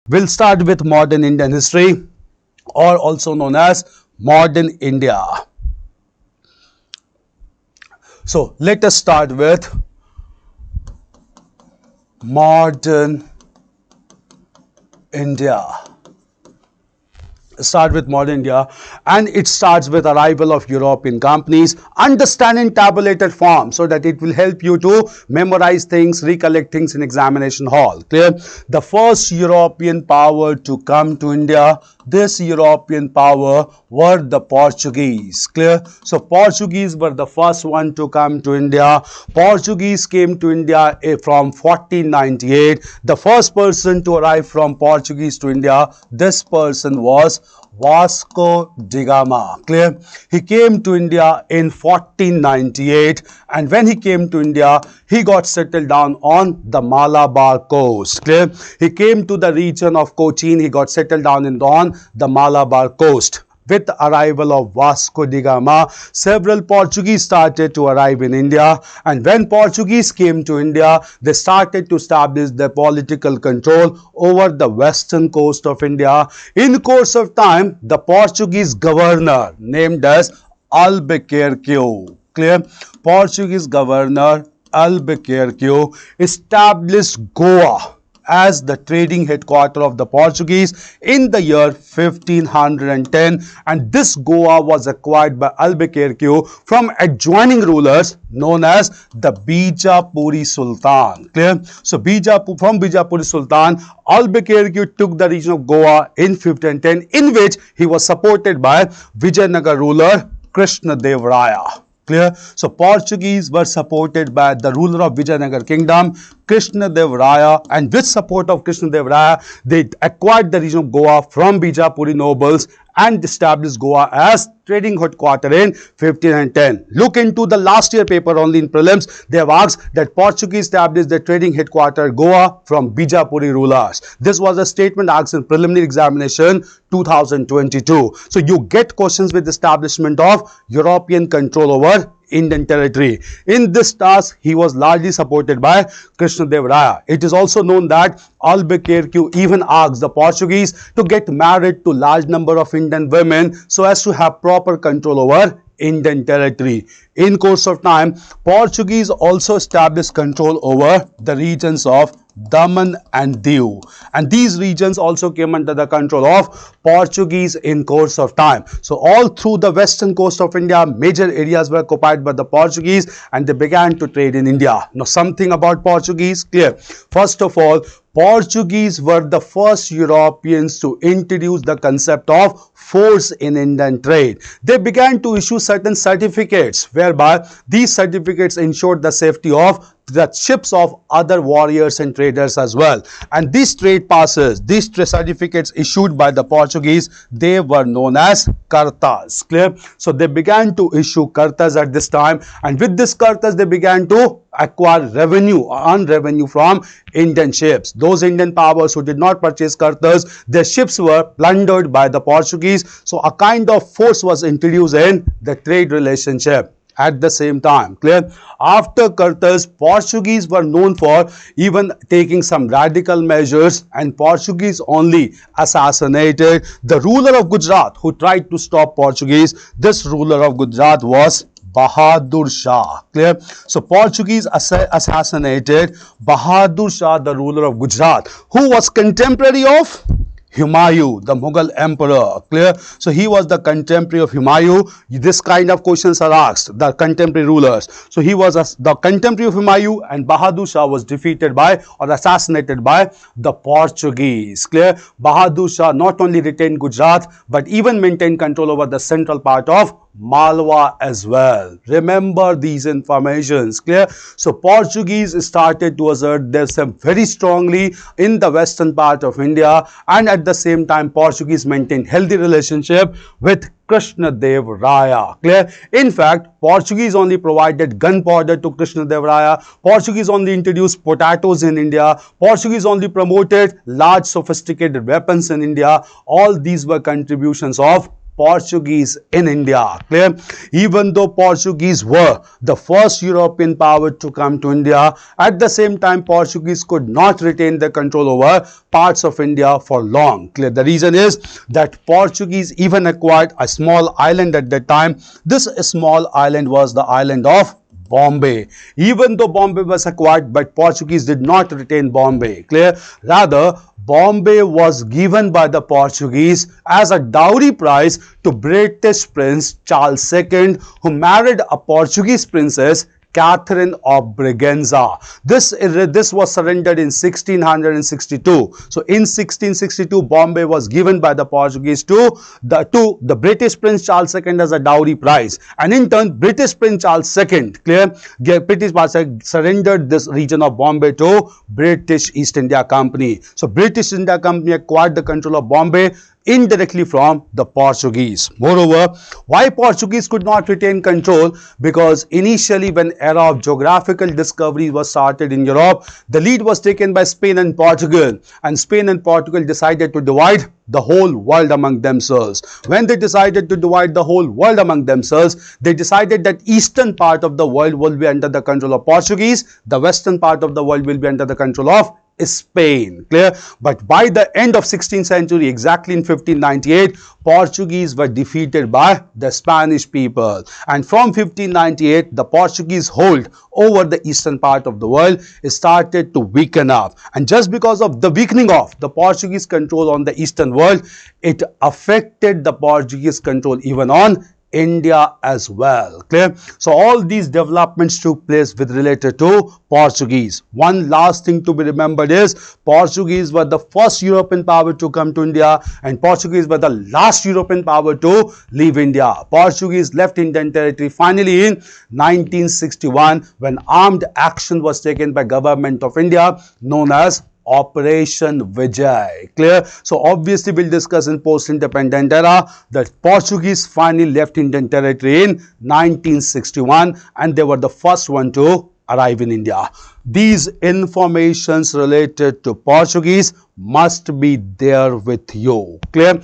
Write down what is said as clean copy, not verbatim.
We'll start with modern Indian history, or also known as modern India. So let us start with modern India. Start with modern India, and it starts with arrival of European companies. Understand in tabulated form so that it will help you to memorize things, recollect things in examination hall. Clear? The first European power to come to India, this European power were the Portuguese. Clear? So Portuguese were the first one to come to India. Portuguese came to India from 1498. The first person to arrive from Portuguese to India, this person was Vasco da Gama. Clear? He came to India in 1498, and when he came to India, he got settled down on the Malabar coast. Clear? He came to the region of Cochin. He got settled down on the Malabar coast. With the arrival of Vasco da Gama, several Portuguese started to arrive in India, and when Portuguese came to India, they started to establish their political control over the western coast of India. In course of time, the Portuguese governor named as Albuquerque, clear? Portuguese governor Albuquerque established Goa as the trading headquarters of the Portuguese in the year 1510, and this Goa was acquired by Albuquerque from adjoining rulers known as the Bijapuri Sultan. Clear? So from Bijapuri Sultan, Albuquerque took the region of Goa in 1510, in which he was supported by Vijayanagar ruler Krishna Dev Raya. Clear? So Portuguese were supported by the ruler of Vijayanagar kingdom, Krishna Dev Raya, and with support of Krishna Dev Raya, they acquired the region of Goa from Bijapuri nobles and established Goa as trading headquarters in 1510. Look into the last year paper only in prelims. They have asked that Portuguese established the trading headquarters Goa from Bijapuri rulers. This was a statement asked in preliminary examination 2022. So you get questions with establishment of European control over Indian territory. In this task, he was largely supported by Krishna Dev Raya. It is also known that Albuquerque even asked the Portuguese to get married to large number of Indian women so as to have proper control over Indian territory. In course of time, Portuguese also established control over the regions of Daman and Diu, and these regions also came under the control of Portuguese in course of time. So all through the western coast of India, major areas were occupied by the Portuguese, and they began to trade in India. Now something about Portuguese, clear? First of all, Portuguese were the first Europeans to introduce the concept of force in Indian trade. They began to issue certain certificates whereby these certificates ensured the safety of the ships of other warriors and traders as well. And these trade passes, these certificates issued by the Portuguese, they were known as cartas. Clear? So they began to issue cartas at this time, and with this cartas they began to acquire revenue or earn revenue from Indian ships. Those Indian powers who did not purchase cartas, their ships were plundered by the Portuguese. So a kind of force was introduced in the trade relationship at the same time. Clear? After cartas, Portuguese were known for even taking some radical measures, and Portuguese only assassinated the ruler of Gujarat who tried to stop Portuguese. This ruler of Gujarat was Bahadur Shah. Clear? So Portuguese assassinated Bahadur Shah, the ruler of Gujarat, who was contemporary of Humayun, the Mughal emperor. Clear? So he was the contemporary of Humayun. This kind of questions are asked, the contemporary rulers. So he was the contemporary of Humayun, and Bahadur Shah was defeated by or assassinated by the Portuguese. Clear? Bahadur Shah not only retained Gujarat but even maintained control over the central part of Malwa as well. Remember these informations. Clear? So Portuguese started to assert themselves very strongly in the western part of India, and at the same time Portuguese maintained healthy relationship with Krishna Dev Raya. Clear? In fact, Portuguese only provided gunpowder to Krishna Dev Raya. Portuguese only introduced potatoes in India. Portuguese only promoted large sophisticated weapons in India. All these were contributions of Portuguese in India. Clear? Even though Portuguese were the first European power to come to India, at the same time Portuguese could not retain the control over parts of India for long. Clear? The reason is that Portuguese even acquired a small island at that time. This small island was the island of Bombay. Even though Bombay was acquired, but Portuguese did not retain Bombay. Clear? Rather, Bombay was given by the Portuguese as a dowry prize to British Prince Charles II, who married a Portuguese princess, Catherine of Braganza. This was surrendered in 1662. So in 1662, Bombay was given by the Portuguese to the British Prince Charles II as a dowry prize, and in turn British Prince Charles II, British surrendered this region of Bombay to British East India Company. So British East India Company acquired the control of Bombay indirectly from the Portuguese. Moreover, why Portuguese could not retain control? Because initially, when era of geographical discovery was started in Europe, the lead was taken by Spain and Portugal, and Spain and Portugal decided to divide the whole world among themselves. When they decided to divide the whole world among themselves, they decided that eastern part of the world will be under the control of Portuguese, the western part of the world will be under the control of Spain. Clear? But by the end of 16th century, exactly in 1598, Portuguese were defeated by the Spanish people, and from 1598 the Portuguese hold over the eastern part of the world started to weaken up, and just because of the weakening of the Portuguese control on the eastern world, it affected the Portuguese control even on India as well. Clear? So all these developments took place with related to Portuguese. One last thing to be remembered is Portuguese were the first European power to come to India, and Portuguese were the last European power to leave India. Portuguese left Indian territory finally in 1961 when armed action was taken by government of India known as Operation Vijay. Clear? So obviously we'll discuss in post-independent era that Portuguese finally left Indian territory in 1961, and they were the first one to arrive in India. These informations related to Portuguese must be there with you. Clear?